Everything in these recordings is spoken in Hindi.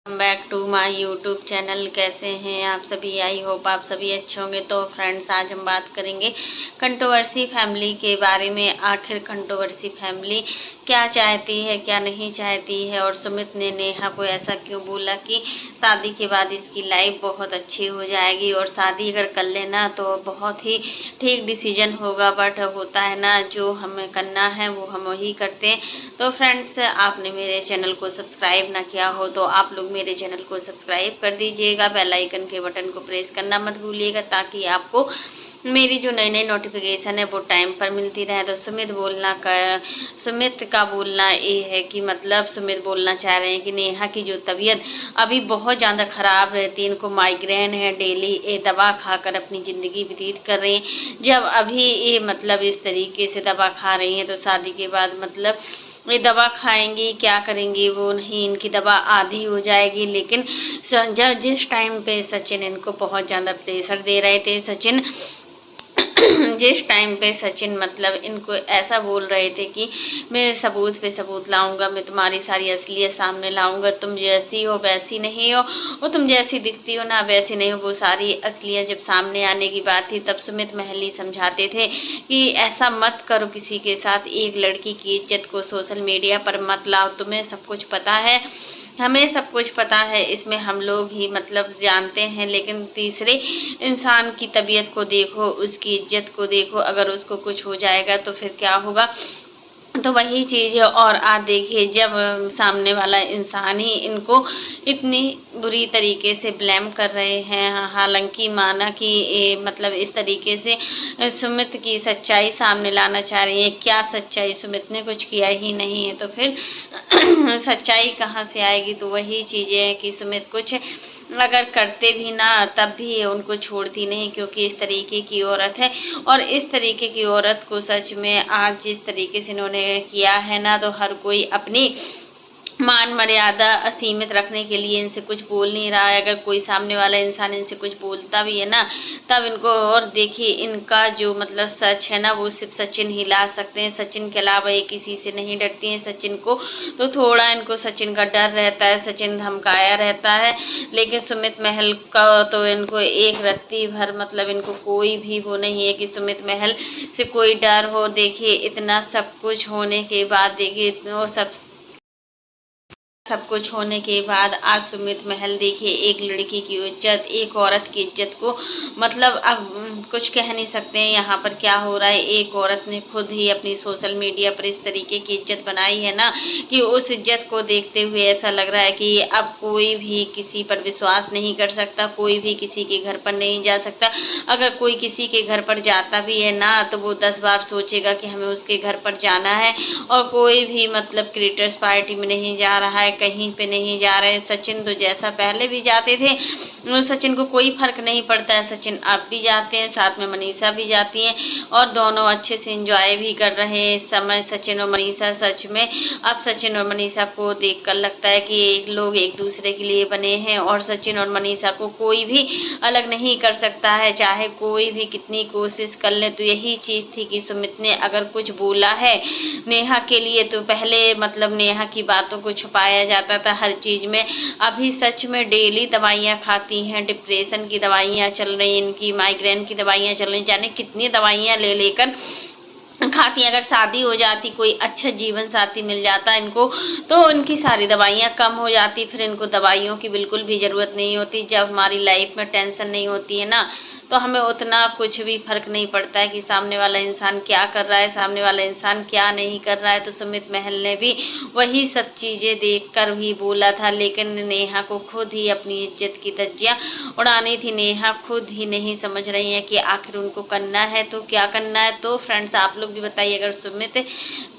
Back to my YouTube channel. कैसे हैं आप सभी? आई होप आप सभी अच्छे होंगे। तो फ्रेंड्स, आज हम बात करेंगे कंट्रोवर्सी फैमिली के बारे में। आखिर कंट्रोवर्सी फैमिली क्या चाहती है, क्या नहीं चाहती है, और सुमित ने नेहा को ऐसा क्यों बोला कि शादी के बाद इसकी लाइफ बहुत अच्छी हो जाएगी और शादी अगर कर लेना तो बहुत ही ठीक डिसीजन होगा। बट होता है ना, जो हमें करना है वो हम वही करते हैं। तो फ्रेंड्स, आपने मेरे चैनल को सब्सक्राइब ना किया हो तो आप लोग मेरे चैनल को सब्सक्राइब कर दीजिएगा। बेल आइकन के बटन को प्रेस करना मत भूलिएगा ताकि आपको मेरी जो नई नई नोटिफिकेशन है वो टाइम पर मिलती रहे। तो सुमित का बोलना ये है कि मतलब सुमित बोलना चाह रहे हैं कि नेहा की जो तबीयत अभी बहुत ज़्यादा ख़राब रहती है, इनको माइग्रेन है, डेली ये दवा खाकर अपनी ज़िंदगी व्यतीत कर रही हैं। जब अभी ये मतलब इस तरीके से दवा खा रही हैं तो शादी के बाद मतलब ये दवा खाएंगी, क्या करेंगी वो नहीं, इनकी दवा आधी हो जाएगी। लेकिन जिस टाइम पे सचिन इनको बहुत ज़्यादा प्रेशर दे रहे थे, जिस टाइम पे सचिन मतलब इनको ऐसा बोल रहे थे कि मैं सबूत पे सबूत लाऊंगा, मैं तुम्हारी सारी असलियत सामने लाऊंगा, तुम जैसी हो वैसी नहीं हो, वो तुम जैसी दिखती हो ना वैसी नहीं हो, वो सारी असलियत जब सामने आने की बात थी तब सुमित महली समझाते थे कि ऐसा मत करो किसी के साथ, एक लड़की की इज्जत को सोशल मीडिया पर मत लाओ, तुम्हें सब कुछ पता है, हमें सब कुछ पता है, इसमें हम लोग ही मतलब जानते हैं। लेकिन तीसरे इंसान की तबीयत को देखो, उसकी इज्जत को देखो, अगर उसको कुछ हो जाएगा तो फिर क्या होगा। तो वही चीज़ है। और आप देखिए, जब सामने वाला इंसान ही इनको इतनी बुरी तरीके से ब्लेम कर रहे हैं, हालांकि माना कि मतलब इस तरीके से सुमित की सच्चाई सामने लाना चाह रही है। क्या सच्चाई? सुमित ने कुछ किया ही नहीं है तो फिर सच्चाई कहाँ से आएगी। तो वही चीज़ें हैं कि सुमित कुछ अगर करते भी ना तब भी उनको छोड़ती नहीं, क्योंकि इस तरीके की औरत है। और इस तरीके की औरत को सच में आज जिस तरीके से इन्होंने किया है ना, तो हर कोई अपनी मान मर्यादा असीमित रखने के लिए इनसे कुछ बोल नहीं रहा है। अगर कोई सामने वाला इंसान इनसे कुछ बोलता भी है ना, तब इनको, और देखिए इनका जो मतलब सच है ना, वो सिर्फ सचिन ही ला सकते हैं। सचिन के अलावा ये किसी से नहीं डरती हैं। सचिन को तो थोड़ा इनको सचिन का डर रहता है, सचिन धमकाया रहता है। लेकिन सुमित महल का तो इनको एक रत्ती भर मतलब इनको कोई भी वो नहीं है कि सुमित महल से कोई डर हो। देखिए इतना सब कुछ होने के बाद, देखिए वो सब कुछ होने के बाद आज सुमित महल देखिए एक लड़की की इज्जत, एक औरत की इज्जत को मतलब अब कुछ कह नहीं सकते हैं। यहाँ पर क्या हो रहा है, एक औरत ने खुद ही अपनी सोशल मीडिया पर इस तरीके की इज्जत बनाई है ना, कि उस इज्जत को देखते हुए ऐसा लग रहा है कि अब कोई भी किसी पर विश्वास नहीं कर सकता, कोई भी किसी के घर पर नहीं जा सकता। अगर कोई किसी के घर पर जाता भी है ना, तो वो 10 बार सोचेगा कि हमें उसके घर पर जाना है। और कोई भी मतलब क्रिएटर्स पार्टी में नहीं जा रहा है, कहीं पे नहीं जा रहे हैं। सचिन तो जैसा पहले भी जाते थे, सचिन को कोई फर्क नहीं पड़ता है। सचिन अब भी जाते हैं, साथ में मनीषा भी जाती हैं और दोनों अच्छे से एंजॉय भी कर रहे हैं इस समय सचिन और मनीषा। सच में अब सचिन और मनीषा को देखकर लगता है कि लोग एक दूसरे के लिए बने हैं और सचिन और मनीषा को कोई भी अलग नहीं कर सकता है, चाहे कोई भी कितनी कोशिश कर ले। तो यही चीज़ थी कि सुमित ने अगर कुछ बोला है नेहा के लिए तो पहले मतलब नेहा की बातों को छुपाया जाता था हर चीज़ में। अभी सच में डेली दवाइयाँ खाती हैं, डिप्रेशन की दवाइयाँ चल रही, इनकी माइग्रेन की दवाइयाँ चल रही, जाने कितनी दवाइयाँ ले लेकर खाती हैं। अगर शादी हो जाती, कोई अच्छा जीवन साथी मिल जाता इनको, तो इनकी सारी दवाइयाँ कम हो जाती, फिर इनको दवाइयों की बिल्कुल भी ज़रूरत नहीं होती। जब हमारी लाइफ में टेंशन नहीं होती है ना, तो हमें उतना कुछ भी फर्क नहीं पड़ता है कि सामने वाला इंसान क्या कर रहा है, सामने वाला इंसान क्या नहीं कर रहा है। तो सुमित महल ने भी वही सब चीज़ें देखकर भी बोला था, लेकिन नेहा को खुद ही अपनी इज्जत की धज्जियां उड़ानी थी। नेहा खुद ही नहीं समझ रही हैं कि आखिर उनको करना है तो क्या करना है। तो फ्रेंड्स, आप लोग भी बताइए, अगर सुमित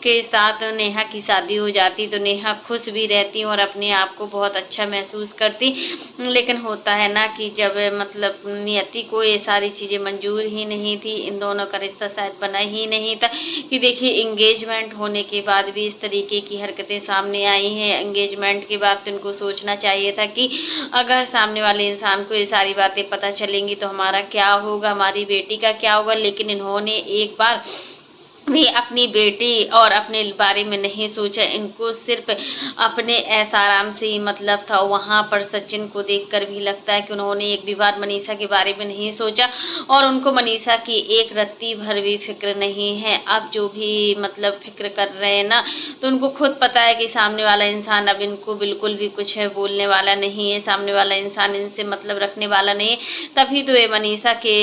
के साथ नेहा की शादी हो जाती तो नेहा खुश भी रहती और अपने आप को बहुत अच्छा महसूस करती। लेकिन होता है ना कि जब मतलब नियति को ये सारी चीज़ें मंजूर ही नहीं थी, इन दोनों का रिश्ता शायद बना ही नहीं था, कि देखिए एंगेजमेंट होने के बाद भी इस तरीके की हरकतें सामने आई हैं। एंगेजमेंट के बाद तो इनको सोचना चाहिए था कि अगर सामने वाले इंसान को ये सारी बातें पता चलेंगी तो हमारा क्या होगा, हमारी बेटी का क्या होगा। लेकिन इन्होंने एक बार भी अपनी बेटी और अपने बारे में नहीं सोचा। इनको सिर्फ अपने ऐसा आराम से ही मतलब था। वहाँ पर सचिन को देखकर भी लगता है कि उन्होंने एक भी बार मनीषा के बारे में नहीं सोचा और उनको मनीषा की एक रत्ती भर भी फिक्र नहीं है। अब जो भी मतलब फिक्र कर रहे हैं ना, तो उनको खुद पता है कि सामने वाला इंसान अब इनको बिल्कुल भी कुछ है बोलने वाला नहीं है, सामने वाला इंसान इनसे मतलब रखने वाला नहीं है। तभी तो ये मनीषा के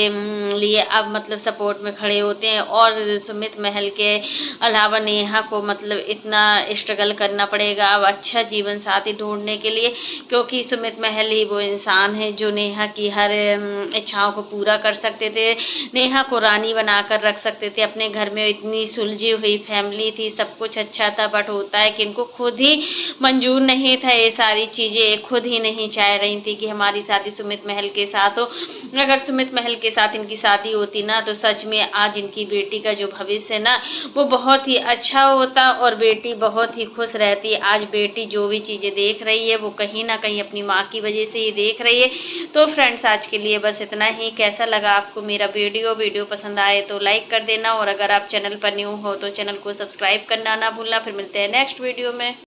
लिए अब मतलब सपोर्ट में खड़े होते हैं। और सुमित महल के अलावा नेहा को मतलब इतना स्ट्रगल करना पड़ेगा अब अच्छा जीवन साथी ढूंढने के लिए, क्योंकि सुमित महल ही वो इंसान है जो नेहा की हर इच्छाओं को पूरा कर सकते थे, नेहा को रानी बनाकर रख सकते थे। अपने घर में इतनी सुलझी हुई फैमिली थी, सब कुछ अच्छा था, बट होता है कि इनको खुद ही मंजूर नहीं था ये सारी चीज़ें, खुद ही नहीं चाह रही थी कि हमारी शादी सुमित महल के साथ हो। अगर सुमित महल के साथ इनकी शादी होती ना, तो सच में आज इनकी बेटी का जो भविष्य है ना, वो बहुत ही अच्छा होता और बेटी बहुत ही खुश रहती। आज बेटी जो भी चीज़ें देख रही है वो कहीं ना कहीं अपनी माँ की वजह से ही देख रही है। तो फ्रेंड्स, आज के लिए बस इतना ही। कैसा लगा आपको मेरा वीडियो पसंद आए तो लाइक कर देना, और अगर आप चैनल पर न्यू हो तो चैनल को सब्सक्राइब करना ना भूलना। फिर मिलते हैं नेक्स्ट वीडियो में।